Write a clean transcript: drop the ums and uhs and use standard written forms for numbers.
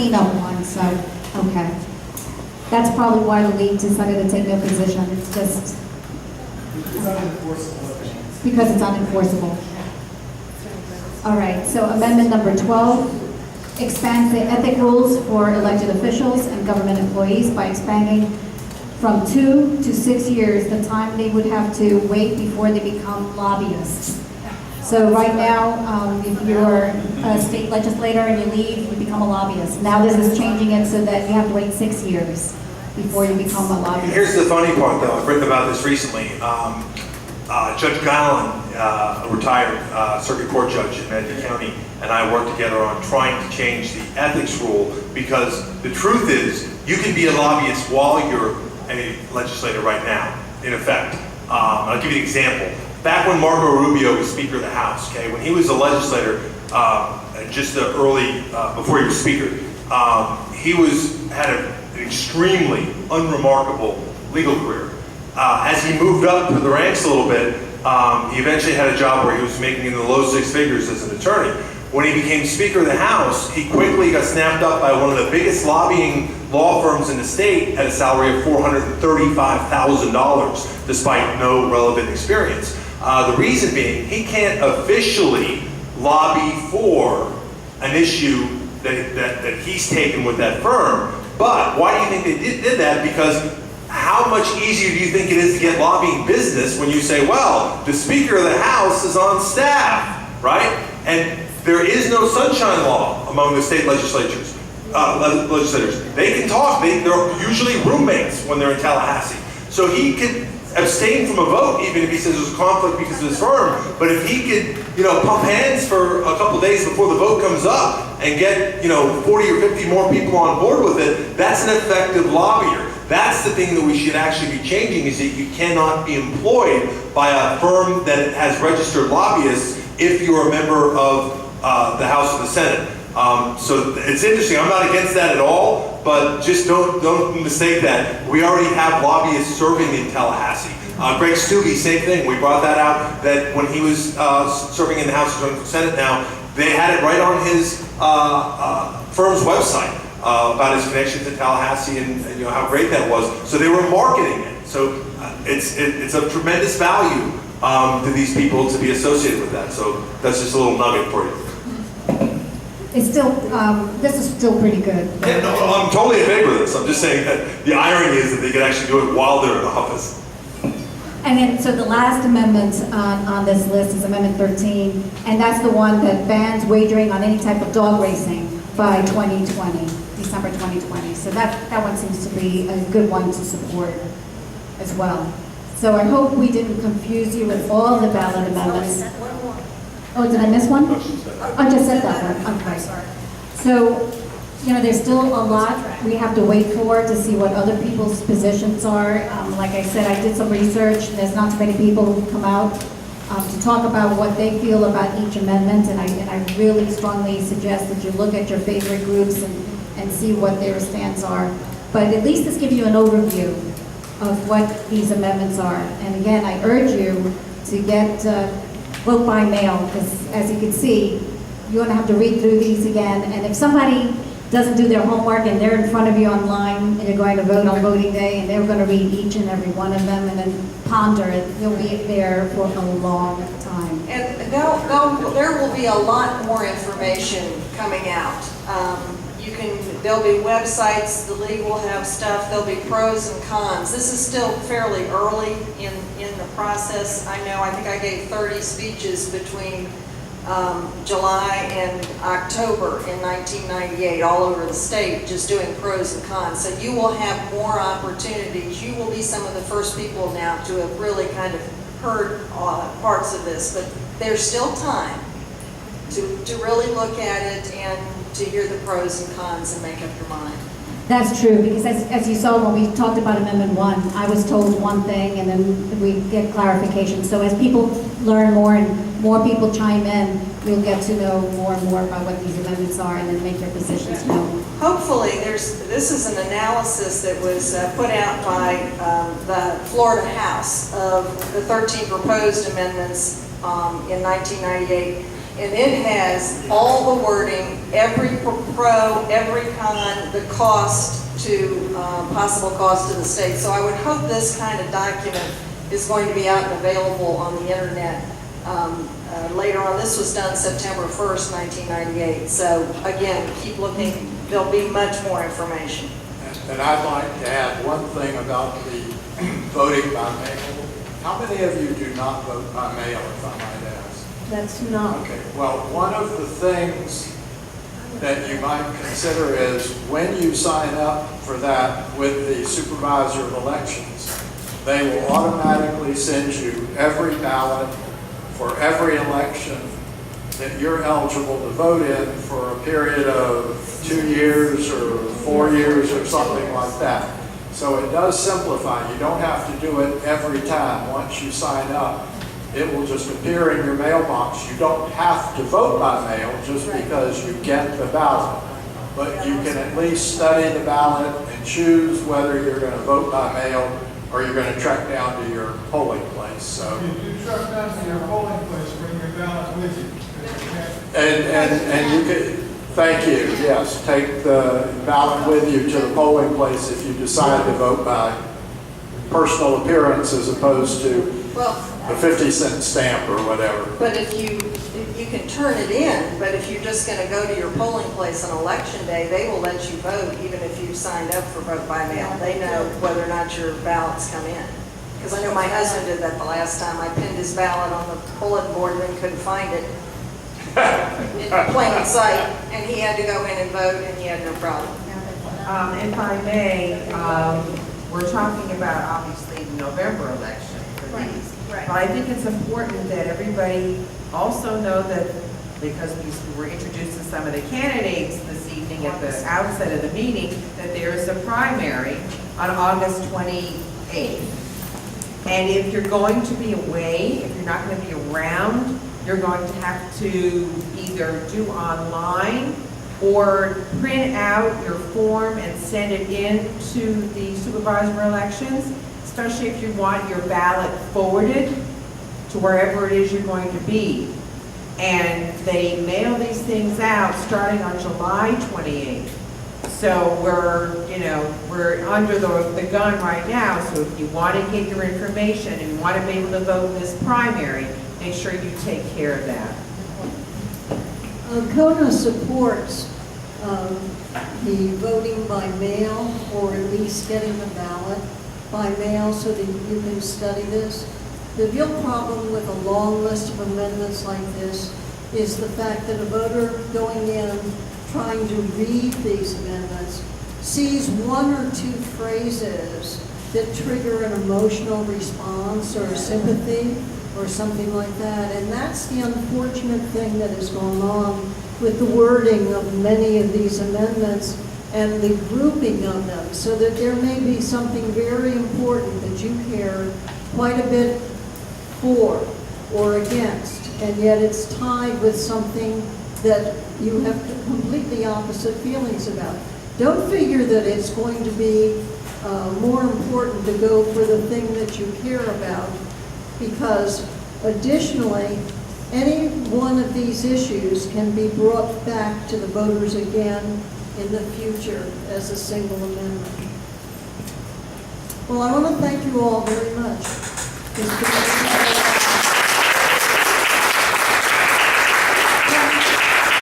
cleanup one, so, okay. That's probably why the league decided to take no position. It's just It's unenforceable. because it's unenforceable. All right, so amendment number 12 expands the ethic rules for elected officials and government employees by expanding from 2 to 6 years the time they would have to wait before they become lobbyists. So right now, if you're a state legislator and you leave, you become a lobbyist. Now this is changing it so that you have to wait 6 years before you become a lobbyist. Here's the funny part, though. I've written about this recently. Judge Gallon, a retired circuit court judge in Medina County, and I worked together on trying to change the ethics rule, because the truth is, you can be a lobbyist while you're a legislator right now, in effect. I'll give you an example. Back when Marco Rubio was Speaker of the House, okay, when he was a legislator, just the early, before he was Speaker, he had an extremely unremarkable legal career. As he moved up through the ranks a little bit, he eventually had a job where he was making in the low 6 figures as an attorney. When he became Speaker of the House, he quickly got snapped up by one of the biggest lobbying law firms in the state at a salary of $435,000, despite no relevant experience. The reason being, he can't officially lobby for an issue that he's taken with that firm. But why do you think they did that? Because how much easier do you think it is to get lobbying business when you say, well, the Speaker of the House is on staff, right? And there is no sunshine law among the state legislators. They can talk. They're usually roommates when they're in Tallahassee. So he could abstain from a vote, even if he says there's a conflict because of his firm. But if he could, pump hands for a couple days before the vote comes up and get, 40 or 50 more people on board with it, that's an effective lobbyer. That's the thing that we should actually be changing, is that you cannot be employed by a firm that has registered lobbyists if you're a member of the House or the Senate. So it's interesting. I'm not against that at all, but just don't mistake that. We already have lobbyists serving in Tallahassee. Greg Stubbe, same thing. We brought that out, that when he was serving in the House and running for Senate now, they had it right on his firm's website about his connection to Tallahassee and how great that was. So they were marketing it. So it's of tremendous value to these people to be associated with that. So that's just a little nugget for you. It's still, this is still pretty good. Yeah, no, I'm totally in favor of this. I'm just saying that the irony is that they can actually do it while they're in office. And then, so the last amendment on this list is Amendment 13, and that's the one that bans wagering on any type of dog racing by 2020, December 2020. So that one seems to be a good one to support as well. So I hope we didn't confuse you with all the ballot amendments. Oh, did I miss one? I just said that one. Okay. Sorry. So, there's still a lot we have to wait for to see what other people's positions are. Like I said, I did some research. There's not too many people who come out to talk about what they feel about each amendment, and I really strongly suggest that you look at your favorite groups and see what their stands are. But at least this gives you an overview of what these amendments are. And again, I urge you to get vote by mail, because as you can see, you're going to have to read through these again. And if somebody doesn't do their homework and they're in front of you online and you're going to vote on voting day and they're going to read each and every one of them and then ponder it, you'll be there for a long time. And there will be a lot more information coming out. There'll be websites, the league will have stuff, there'll be pros and cons. This is still fairly early in the process. I think I gave 30 speeches between July and October in 1998 all over the state, just doing pros and cons. So you will have more opportunities. You will be some of the first people now to have really kind of heard parts of this, but there's still time to really look at it and to hear the pros and cons and make up your mind. That's true, because as you saw when we talked about Amendment 1, I was told one thing and then we get clarification. So as people learn more and more people chime in, you'll get to know more and more about what these amendments are and then make your positions known. Hopefully, this is an analysis that was put out by the Florida House of the 13 proposed amendments in 1998. And it has all the wording, every pro, every con, the cost to, possible cost to the state. So I would hope this kind of document is going to be out and available on the internet later on. This was done September 1st, 1998. So again, keep looking. There'll be much more information. And I'd like to add one thing about the voting by mail. How many of you do not vote by mail, if I might ask? That's not. Okay, well, one of the things that you might consider is when you sign up for that with the supervisor of elections, they will automatically send you every ballot for every election that you're eligible to vote in for a period of 2 years or 4 years or something like that. So it does simplify. You don't have to do it every time. Once you sign up, it will just appear in your mailbox. You don't have to vote by mail just because you get the ballot. But you can at least study the ballot and choose whether you're going to vote by mail or you're going to trek down to your polling place. So. If you truck down to your polling place, bring your ballot with you. And you can, thank you, yes, take the ballot with you to the polling place if you decide to vote by personal appearance as opposed to the 50-cent stamp or whatever. But if you can turn it in, but if you're just going to go to your polling place on election day, they will let you vote even if you signed up for vote by mail. They know whether or not your ballots come in. Because I know my husband did that the last time. I pinned his ballot on the bulletin board and then couldn't find it in plain sight, and he had to go in and vote, and he had no problem. If I may, we're talking about obviously the November election for these. Right. But I think it's important that everybody also know that, because we were introducing some of the candidates this evening at the outset of the meeting, that there is a primary on August 28th. And if you're going to be away, if you're not going to be around, you're going to have to either do online or print out your form and send it in to the supervisor elections, especially if you want your ballot forwarded to wherever it is you're going to be. And they mail these things out starting on July 28th. So we're under the gun right now. So if you want to get your information and you want to be able to vote in this primary, make sure you take care of that. CONA supports the voting by mail, or at least getting the ballot by mail so that you can study this. The real problem with a long list of amendments like this is the fact that a voter going in trying to read these amendments sees one or two phrases that trigger an emotional response or sympathy or something like that. And that's the unfortunate thing that is going on with the wording of many of these amendments and the grouping of them, so that there may be something very important that you care quite a bit for or against, and yet it's tied with something that you have completely opposite feelings about. Don't figure that it's going to be more important to go for the thing that you care about, because additionally, any one of these issues can be brought back to the voters again in the future as a single amendment. Well, I want to thank you all very much.